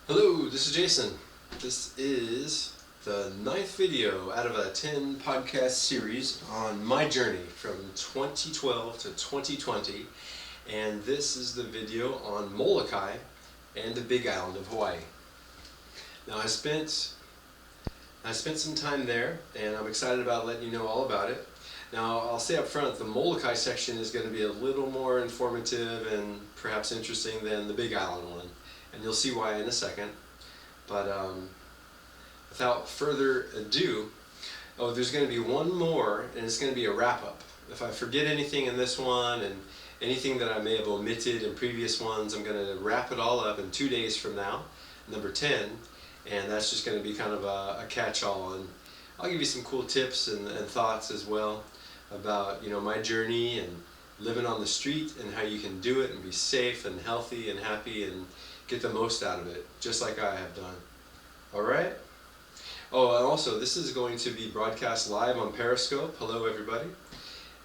Hello, this is Jason. This is the 9th video out of a 10 podcast series on my journey from 2012 to 2020, and this is the video on Molokai and the Big Island of Hawaii. Now I spent some time there, and I'm excited about letting you know all about it. Now I'll say up front, the Molokai section is going to be a little more informative and perhaps interesting than the Big Island one, and you'll see why in a second. But without further ado, there's going to be one more, and it's going to be a wrap-up. If I forget anything in this one and anything that I may have omitted in previous ones, I'm going to wrap it all up in 2 days from now, number 10, and that's just going to be kind of a catch-all. And I'll give you some cool tips and thoughts as well about my journey and living on the street and how you can do it and be safe and healthy and happy and get the most out of it, just like I have done. Alright? Oh, and also, this is going to be broadcast live on Periscope. Hello, everybody.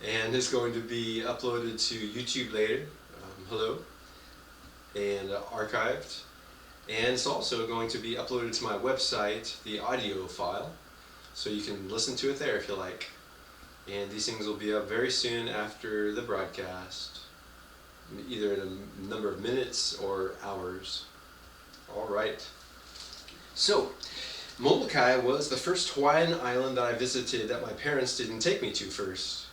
And it's going to be uploaded to YouTube later. Hello. And archived. And it's also going to be uploaded to my website, the audio file, so you can listen to it there if you like. And these things will be up very soon after the broadcast, either in a number of minutes or hours. All right. So, Molokai was the first Hawaiian island that I visited that my parents didn't take me to first.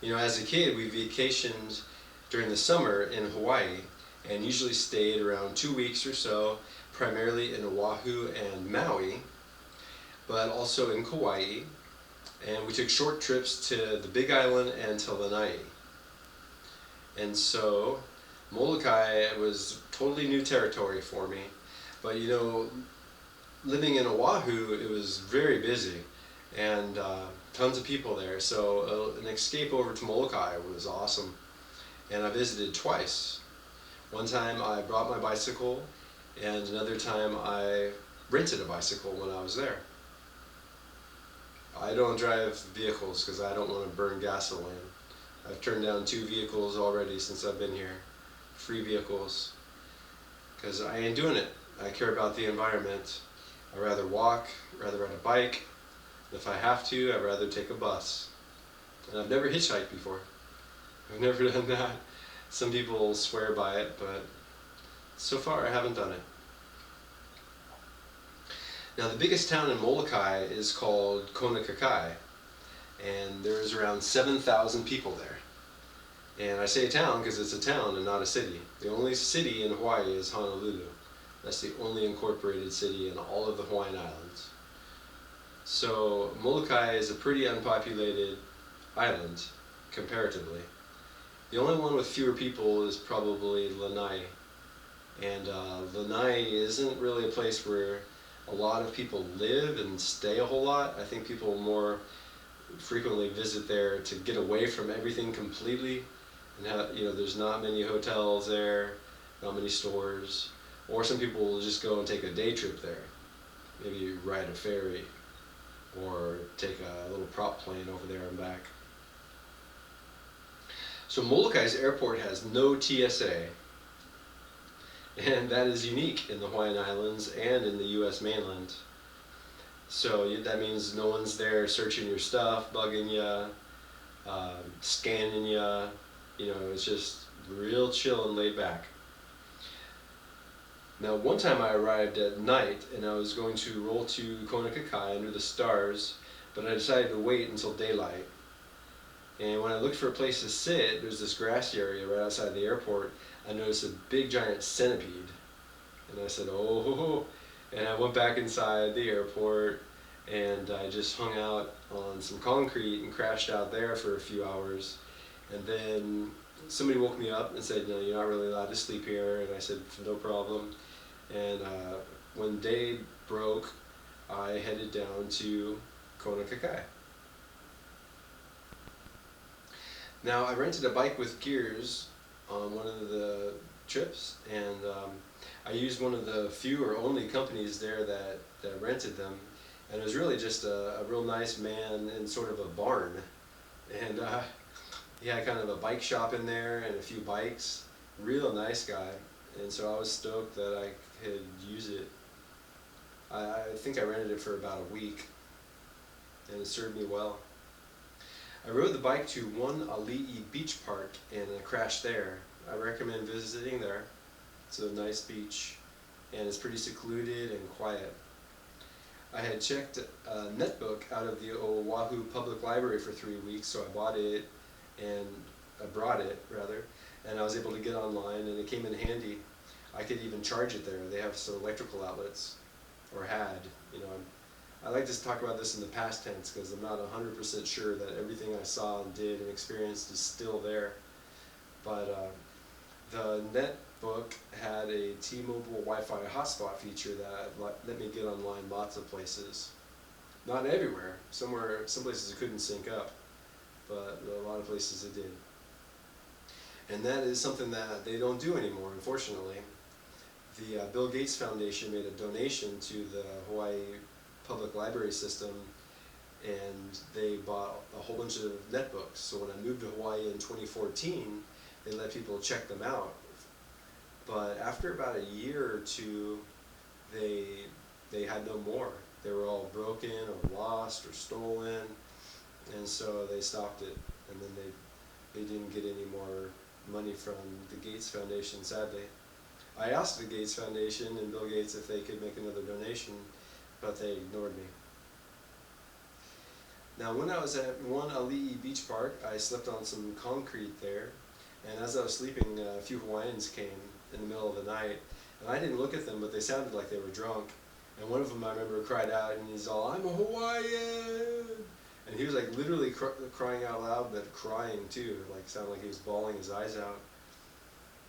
As a kid, we vacationed during the summer in Hawaii and usually stayed around 2 weeks or so, primarily in Oahu and Maui, but also in Kauai. And we took short trips to the Big Island and to Lanai. And so Molokai was totally new territory for me. But living in Oahu, it was very busy and tons of people there. So an escape over to Molokai was awesome. And I visited twice. One time I brought my bicycle, and another time I rented a bicycle when I was there. I don't drive vehicles because I don't want to burn gasoline. I've turned down 2 vehicles already since I've been here. Free vehicles. Because I ain't doing it. I care about the environment. I'd rather walk, rather ride a bike. If I have to, I'd rather take a bus. And I've never hitchhiked before. I've never done that. Some people swear by it, but so far I haven't done it. Now the biggest town in Molokai is called Kona, and there's around 7,000 people there. And I say town because it's a town and not a city. The only city in Hawaii is Honolulu. That's the only incorporated city in all of the Hawaiian Islands. So Molokai is a pretty unpopulated island, comparatively. The only one with fewer people is probably Lanai. And Lanai isn't really a place where a lot of people live and stay a whole lot. I think people more frequently visit there to get away from everything completely. And there's not many hotels there, not many stores. Or some people will just go and take a day trip there. Maybe ride a ferry or take a little prop plane over there and back. So Molokai's airport has no TSA. And that is unique in the Hawaiian Islands and in the U.S. mainland. So that means no one's there searching your stuff, bugging you, scanning you. It's just real chill and laid back. Now, one time I arrived at night and I was going to roll to Kona under the stars, but I decided to wait until daylight. And when I looked for a place to sit, there's this grassy area right outside the airport. I noticed a big giant centipede. And I said, oh, and I went back inside the airport and I just hung out on some concrete and crashed out there for a few hours. And then somebody woke me up and said, no, you're not really allowed to sleep here. And I said, no problem. And when day broke, I headed down to Kona. Now, I rented a bike with gears on one of the trips, and I used one of the few or only companies there that rented them, and it was really just a real nice man in sort of a barn, and he had kind of a bike shop in there and a few bikes. Real nice guy, and so I was stoked that I could use it I think I rented it for about a week, and it served me well. I rode the bike to Untitled Beach Park and I crashed there. I recommend visiting there. It's a nice beach and it's pretty secluded and quiet. I had checked a netbook out of the Oahu Public Library for 3 weeks, so I bought it and I brought it rather, and I was able to get online and it came in handy. I could even charge it there. They have some electrical outlets, or had, you know. I like to talk about this in the past tense because I'm not 100% sure that everything I saw and did and experienced is still there. But the netbook had a T-Mobile Wi-Fi hotspot feature that let me get online lots of places. Not everywhere. Some places it couldn't sync up, but a lot of places it did. And that is something that they don't do anymore, unfortunately. The Bill Gates Foundation made a donation to the Hawaii Public Library system, and they bought a whole bunch of netbooks. So when I moved to Hawaii in 2014, they let people check them out. But after about a year or two, they had no more. They were all broken or lost or stolen, and so they stopped it. And then they didn't get any more money from the Gates Foundation, sadly. I asked the Gates Foundation and Bill Gates if they could make another donation, but they ignored me. Now, when I was at Untitled Beach Park, I slept on some concrete there, and as I was sleeping, a few Hawaiians came in the middle of the night, and I didn't look at them, but they sounded like they were drunk, and one of them, I remember, cried out, and he's all, "I'm a Hawaiian!" And he was like literally crying out loud, but crying too, like sounded like he was bawling his eyes out.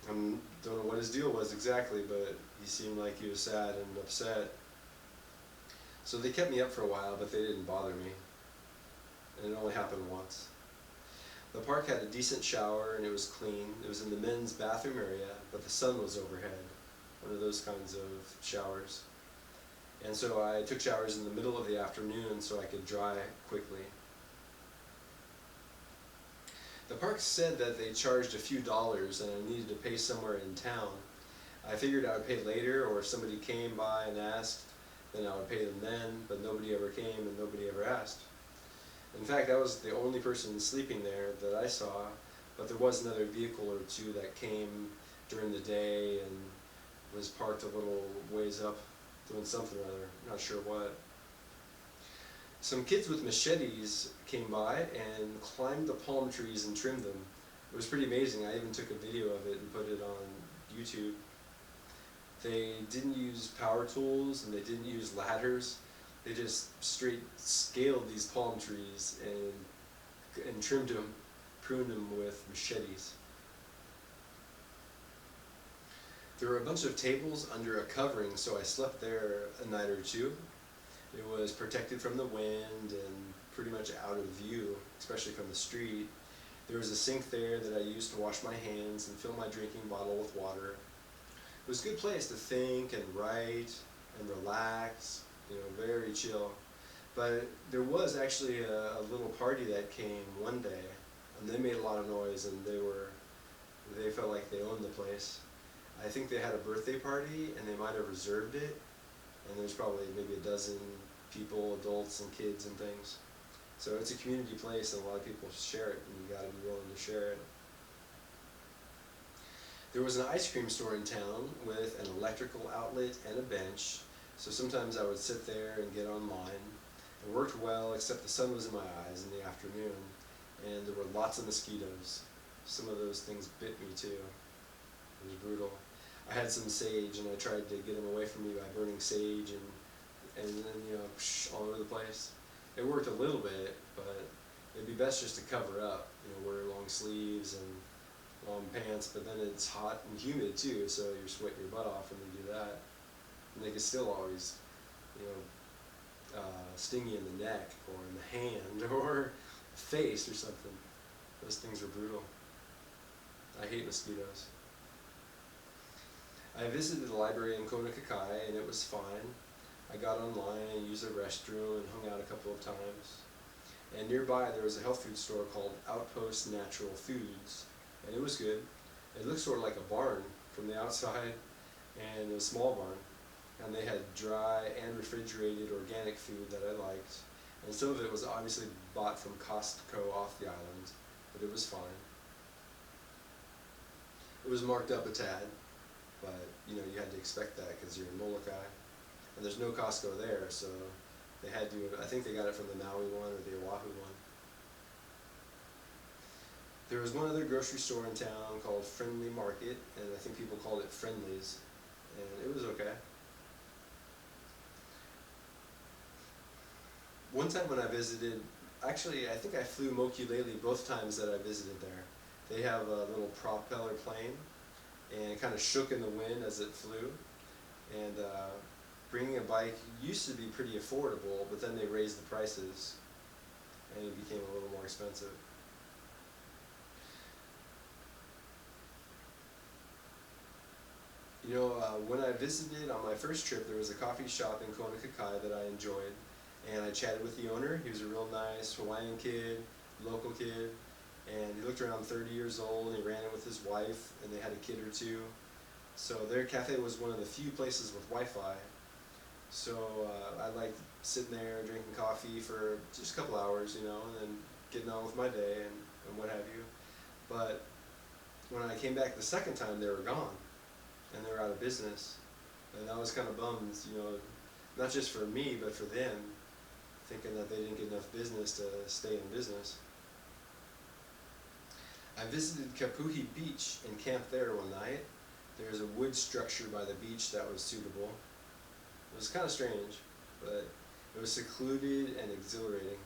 I don't know what his deal was exactly, but he seemed like he was sad and upset. So they kept me up for a while, but they didn't bother me. And it only happened once. The park had a decent shower and it was clean. It was in the men's bathroom area, but the sun was overhead. One of those kinds of showers. And so I took showers in the middle of the afternoon so I could dry quickly. The park said that they charged a few dollars and I needed to pay somewhere in town. I figured I would pay later, or if somebody came by and asked, then I would pay them then, but nobody ever came and nobody ever asked. In fact, I was the only person sleeping there that I saw, but there was another vehicle or two that came during the day and was parked a little ways up doing something or other, not sure what. Some kids with machetes came by and climbed the palm trees and trimmed them. It was pretty amazing. I even took a video of it and put it on YouTube. They didn't use power tools and they didn't use ladders. They just straight scaled these palm trees and trimmed them, pruned them with machetes. There were a bunch of tables under a covering, so I slept there a night or two. It was protected from the wind and pretty much out of view, especially from the street. There was a sink there that I used to wash my hands and fill my drinking bottle with water. It was a good place to think and write and relax, very chill. But there was actually a little party that came one day, and they made a lot of noise, and they felt like they owned the place. I think they had a birthday party, and they might have reserved it, and there's probably maybe a dozen people, adults and kids and things. So it's a community place, and a lot of people share it, and you got to be willing to share it. There was an ice cream store in town with an electrical outlet and a bench, so sometimes I would sit there and get online. It worked well, except the sun was in my eyes in the afternoon, and there were lots of mosquitoes. Some of those things bit me too. It was brutal. I had some sage, and I tried to get them away from me by burning sage and then all over the place. It worked a little bit, but it'd be best just to cover up, wear long sleeves and long pants, but then it's hot and humid too, so you're sweating your butt off when you do that. And they can still always, sting you in the neck or in the hand or face or something. Those things are brutal. I hate mosquitoes. I visited the library in Kona, and it was fine. I got online and used the restroom and hung out a couple of times. And nearby there was a health food store called Outpost Natural Foods, and it was good. It looked sort of like a barn from the outside, and a small barn. and they had dry and refrigerated organic food that I liked. And some of it was obviously bought from Costco off the island, but it was fine. It was marked up a tad, but you know, you had to expect that because you're in Molokai, and there's no Costco there, so they had to. I think they got it from the Maui one or the Oahu one. There was one other grocery store in town called Friendly Market, and I think people called it Friendly's, and it was okay. One time when I visited, actually I think I flew Mokulele both times that I visited there. They have a little propeller plane, and it kind of shook in the wind as it flew. And bringing a bike used to be pretty affordable, but then they raised the prices, and it became a little more expensive. You know, when I visited on my first trip, there was a coffee shop in Kona that I enjoyed, and I chatted with the owner. He was a real nice Hawaiian kid, local kid, and he looked around 30 years old, and he ran it with his wife, and they had a kid or two. So their cafe was one of the few places with Wi-Fi. So I liked sitting there drinking coffee for just a couple hours, you know, and then getting on with my day and what have you. But when I came back the second time, they were gone, and they were out of business. And I was kind of bummed, you know, not just for me, but for them, thinking that they didn't get enough business to stay in business. I visited Caputi Beach and camped there one night. There was a wood structure by the beach that was suitable. It was kind of strange, but it was secluded and exhilarating.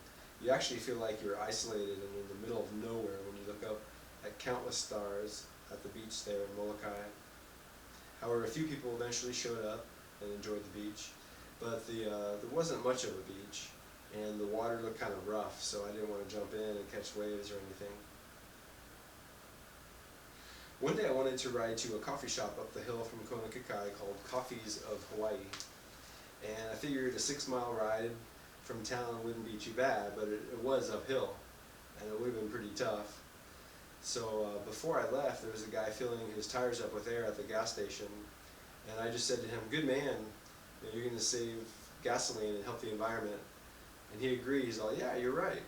You actually feel like you're isolated and in the middle of nowhere when you look up at countless stars at the beach there in Molokai. However, a few people eventually showed up and enjoyed the beach, but there wasn't much of a beach, and the water looked kind of rough, so I didn't want to jump in and catch waves or anything. One day I wanted to ride to a coffee shop up the hill from Kona called Coffees of Hawaii, and I figured a 6-mile ride from town wouldn't be too bad, but it was uphill, and it would have been pretty tough. So before I left, there was a guy filling his tires up with air at the gas station, and I just said to him, "Good man, you know, you're going to save gasoline and help the environment." And he agreed. He's all, "Yeah, you're right."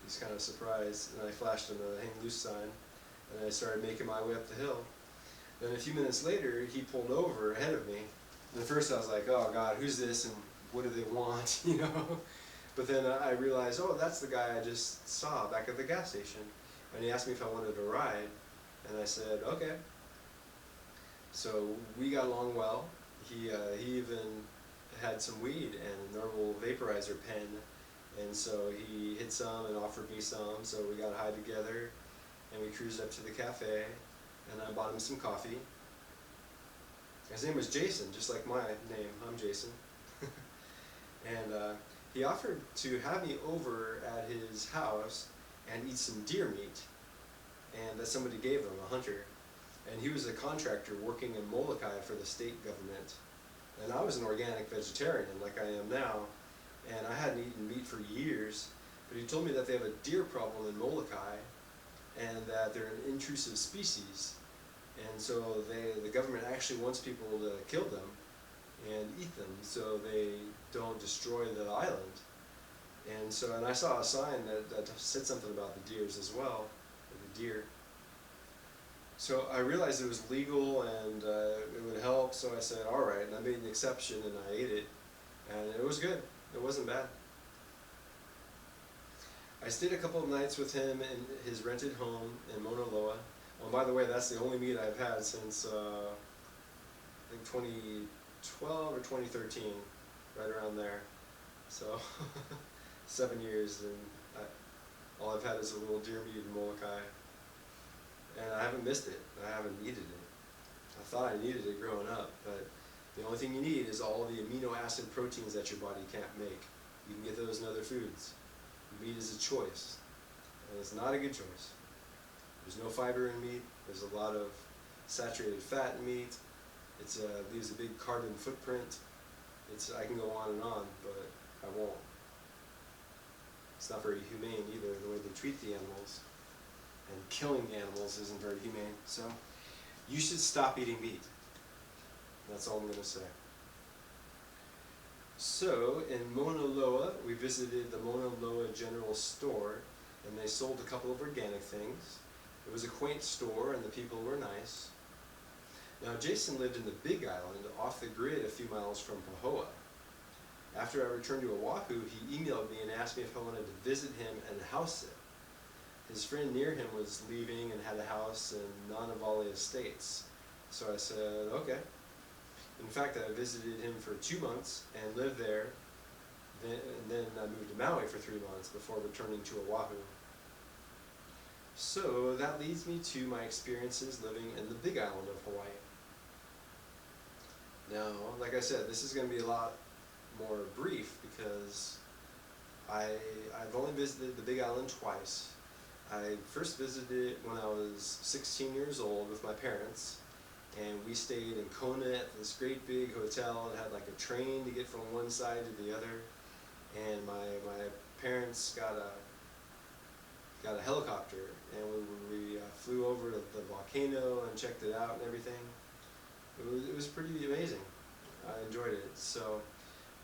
He's kind of surprised, and I flashed him a hang loose sign, and I started making my way up the hill. Then a few minutes later, he pulled over ahead of me. And at first I was like, "Oh God, who's this and what do they want?" You know. But then I realized, oh, that's the guy I just saw back at the gas station. And he asked me if I wanted to ride, and I said, okay. So we got along well. He even had some weed and a normal vaporizer pen, and so he hit some and offered me some, so we got high together, and we cruised up to the cafe, and I bought him some coffee. His name was Jason, just like my name. I'm Jason. And he offered to have me over at his house and eat some deer meat, and that somebody gave him, a hunter. And he was a contractor working in Molokai for the state government. And I was an organic vegetarian like I am now, and I hadn't eaten meat for years, but he told me that they have a deer problem in Molokai and that they're an intrusive species. And so the government actually wants people to kill them and eat them so they don't destroy the island. And I saw a sign that said something about the deers as well, the deer. So I realized it was legal and it would help, so I said, all right, and I made an exception and I ate it, and it was good. It wasn't bad. I stayed a couple of nights with him in his rented home in Mauna Loa. Oh, by the way, that's the only meat I've had since I think 2012 or 2013, right around there. So 7 years, and all I've had is a little deer meat in Molokai. And I haven't missed it. I haven't needed it. I thought I needed it growing up, but the only thing you need is all the amino acid proteins that your body can't make. You can get those in other foods. Meat is a choice, and it's not a good choice. There's no fiber in meat. There's a lot of saturated fat in meat. It leaves a big carbon footprint. I can go on, but I won't. It's not very humane either, the way they treat the animals. And killing the animals isn't very humane. So you should stop eating meat. That's all I'm going to say. So, in Mauna Loa, we visited the Mauna Loa General Store, and they sold a couple of organic things. It was a quaint store, and the people were nice. Now, Jason lived in the Big Island, off the grid a few miles from Pahoa. After I returned to Oahu, he emailed me and asked me if I wanted to visit him and house sit. His friend near him was leaving and had a house in Nanavali Estates. So I said, okay. In fact, I visited him for 2 months and lived there. Then I moved to Maui for 3 months before returning to Oahu. So that leads me to my experiences living in the Big Island of Hawaii. Now, like I said, this is going to be a lot more brief because I've only visited the Big Island twice. I first visited it when I was 16 years old with my parents, and we stayed in Kona at this great big hotel. It had like a train to get from one side to the other, and my parents got a helicopter, and we flew over to the volcano and checked it out and everything. It was pretty amazing. I enjoyed it. So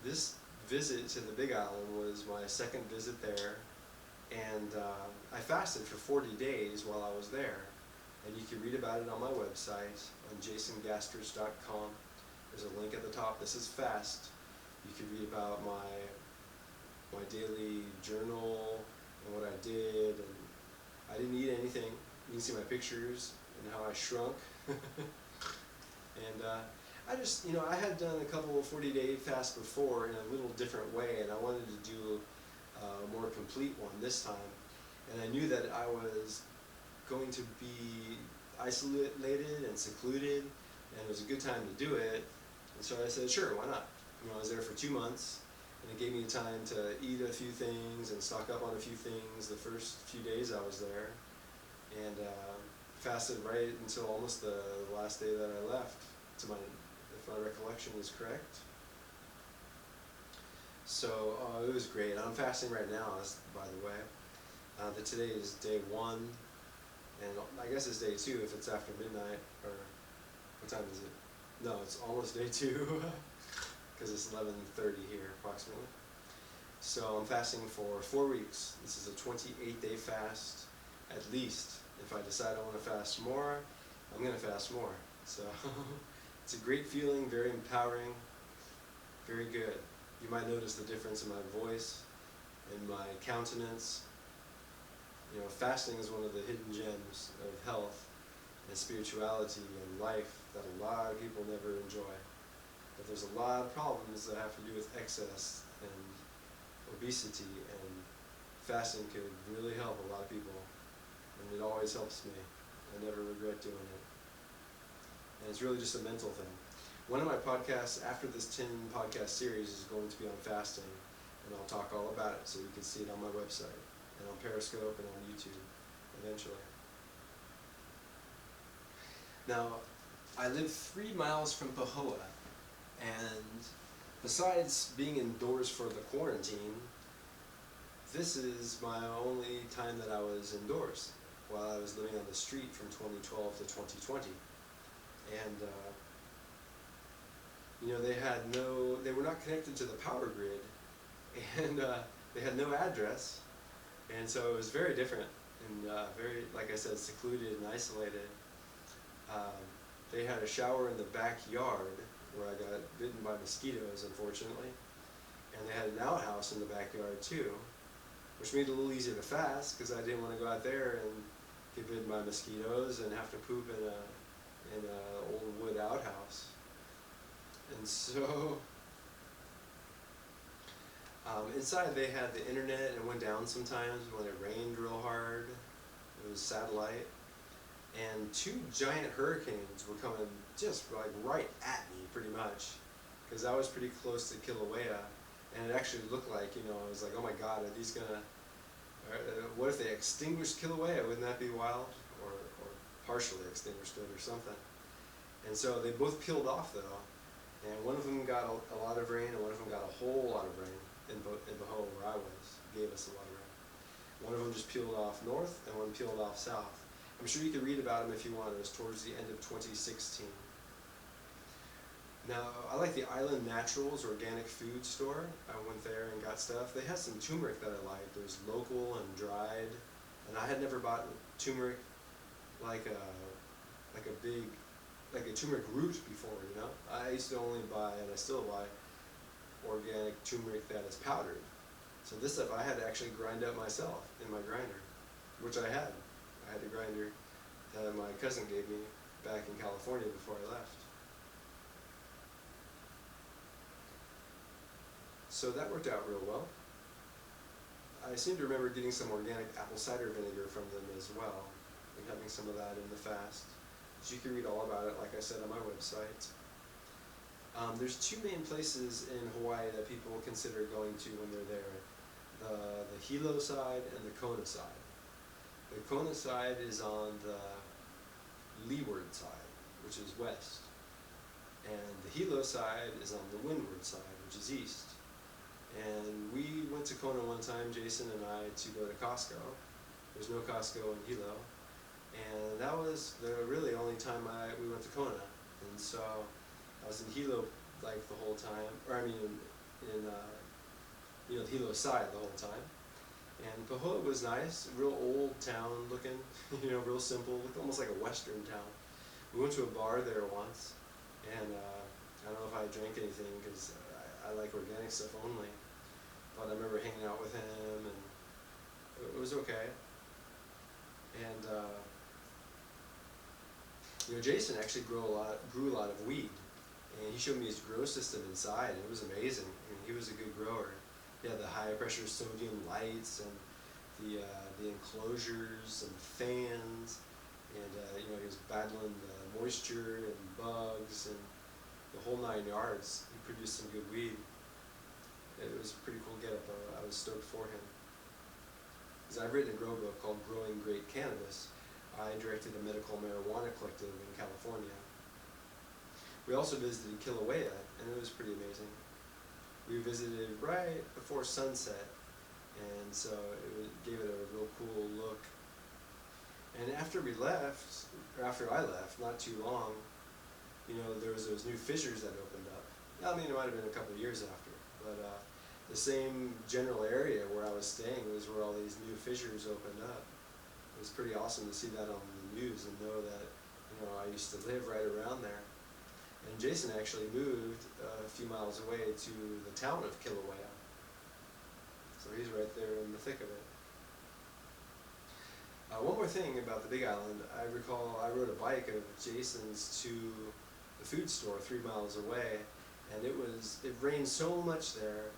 this visit to the Big Island was my second visit there, and I fasted for 40 days while I was there, and you can read about it on my website on jasongasters.com. There's a link at the top that says fast. You can read about my daily journal and what I did, and I didn't eat anything. You can see my pictures and how I shrunk. And I just, I had done a couple of 40-day fasts before in a little different way, and I wanted to do a more complete one this time. And I knew that I was going to be isolated and secluded, and it was a good time to do it. And so I said, sure, why not? I was there for 2 months, and it gave me time to eat a few things and stock up on a few things the first few days I was there, and fasted right until almost the last day that I left, if my recollection is correct. So it was great. I'm fasting right now, by the way. Today is day 1, and I guess it's day 2 if it's after midnight, or what time is it? No, it's almost day 2, because it's 11:30 here approximately. So I'm fasting for 4 weeks. This is a 28-day fast, at least. If I decide I want to fast more, I'm going to fast more. So it's a great feeling, very empowering, very good. You might notice the difference in my voice and my countenance. Fasting is one of the hidden gems of health and spirituality and life that a lot of people never enjoy. But there's a lot of problems that have to do with excess and obesity, and fasting could really help a lot of people, and it always helps me. I never regret doing it. And it's really just a mental thing. One of my podcasts after this 10 podcast series is going to be on fasting, and I'll talk all about it, so you can see it on my website and on Periscope and on YouTube eventually. Now, I live 3 miles from Pahoa, and besides being indoors for the quarantine, this is my only time that I was indoors while I was living on the street from 2012 to 2020. And they were not connected to the power grid, and they had no address, and so it was very different and very, like I said, secluded and isolated. They had a shower in the backyard where I got bitten by mosquitoes, unfortunately, and they had an outhouse in the backyard too, which made it a little easier to fast because I didn't want to go out there and get bitten by mosquitoes and have to poop in a old wood outhouse. And so inside they had the internet, and it went down sometimes when it rained real hard. It was satellite, and 2 giant hurricanes were coming just like right at me pretty much, because I was pretty close to Kilauea, and it actually looked like, I was like, oh my god, are these gonna, what if they extinguished Kilauea? Wouldn't that be wild? Or partially extinguished it or something. And so they both peeled off though, and one of them got a lot of rain, and one of them got a whole lot of rain in Pahoa where I was. Gave us a lot of rain. One of them just peeled off north, and one peeled off south. I'm sure you can read about them if you want. It was towards the end of 2016. Now, I like the Island Naturals organic food store. I went there and got stuff. They had some turmeric that I liked. There's local and dried, and I had never bought turmeric like a big, like a turmeric root before, you know? I used to only buy, and I still buy, organic turmeric that is powdered. So this stuff I had to actually grind up myself in my grinder, which I had. I had a grinder that my cousin gave me back in California before I left. So that worked out real well. I seem to remember getting some organic apple cider vinegar from them as well, and having some of that in the fast. So you can read all about it, like I said, on my website. There's two main places in Hawaii that people consider going to when they're there. The Hilo side and the Kona side. The Kona side is on the leeward side, which is west. And the Hilo side is on the windward side, which is east. And we went to Kona one time, Jason and I, to go to Costco. There's no Costco in Hilo. And that was the really only time we went to Kona. And so I was in Hilo like the whole time, or I mean in the Hilo side the whole time. And Pahoa was nice, real old town looking, real simple, looked almost like a western town. We went to a bar there once, and I don't know if I drank anything because I like organic stuff only. But I remember hanging out with him, and it was okay. And Jason actually grew a lot of weed, and he showed me his grow system inside, and it was amazing. I mean, he was a good grower. He had the high pressure sodium lights and the enclosures and fans, and he was battling the moisture and bugs and the whole 9 yards. He produced some good weed. It was a pretty cool getup. I was stoked for him. Because I've written a grow book called Growing Great Cannabis. I directed a medical marijuana collective in California. We also visited Kilauea, and it was pretty amazing. We visited right before sunset, and so gave it a real cool look. And after I left, not too long, there was those new fissures that opened up. I mean, it might have been a couple of years after, but the same general area where I was staying was where all these new fissures opened up. It was pretty awesome to see that on the news and know that, I used to live right around there. And Jason actually moved a few miles away to the town of Kilauea. So he's right there in the thick of it. One more thing about the Big Island, I recall I rode a bike of Jason's to the food store 3 miles away, and it rained so much there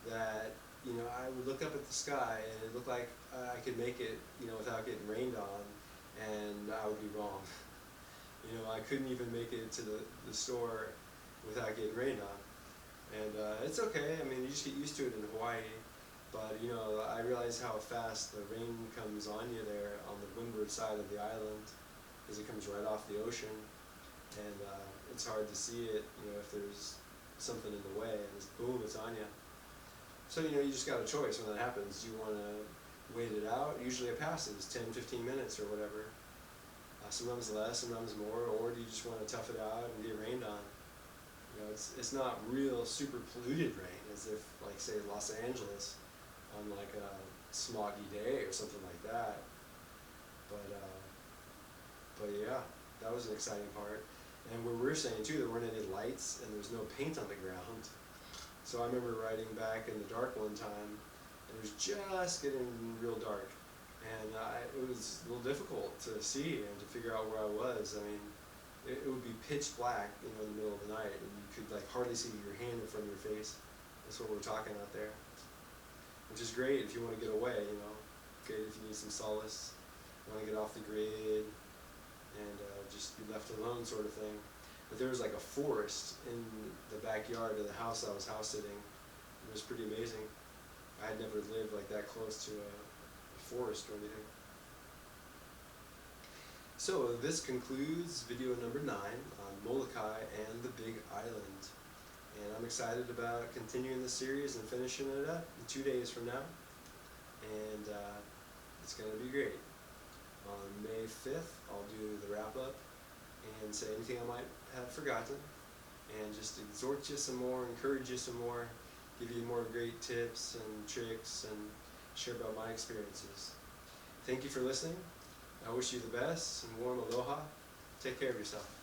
that I would look up at the sky and it looked like I could make it without getting rained on, and I would be wrong. I couldn't even make it to the store without getting rained on. And it's okay, I mean, you just get used to it in Hawaii. But, I realize how fast the rain comes on you there on the windward side of the island, because it comes right off the ocean. And it's hard to see it, if there's something in the way, and boom, it's on you. So, you just got a choice when that happens. Do you want to wait it out? Usually it passes, 10, 15 minutes or whatever. Sometimes less, sometimes more, or do you just want to tough it out and get rained on? It's not real super polluted rain, as if, like, say, Los Angeles on like a smoggy day or something like that. But yeah, that was an exciting part. And where we're staying too, there weren't any lights and there was no paint on the ground. So I remember riding back in the dark one time, and it was just getting real dark. And it was a little difficult to see and to figure out where I was. I mean, it would be pitch black, in the middle of the night, and you could like hardly see your hand in front of your face. That's what we're talking out there. Which is great if you want to get away, Great if you need some solace, you want to get off the grid, and just be left alone sort of thing. But there was like a forest in the backyard of the house I was house sitting. It was pretty amazing. I had never lived like that close to a forest or anything. So this concludes video number 9 on Molokai and the Big Island. And I'm excited about continuing the series and finishing it up in 2 days from now. And it's going to be great. On May 5th, I'll do the wrap-up and say anything I might have forgotten. and just exhort you some more, encourage you some more, give you more great tips and tricks, and share about my experiences. Thank you for listening. I wish you the best and warm aloha. Take care of yourself.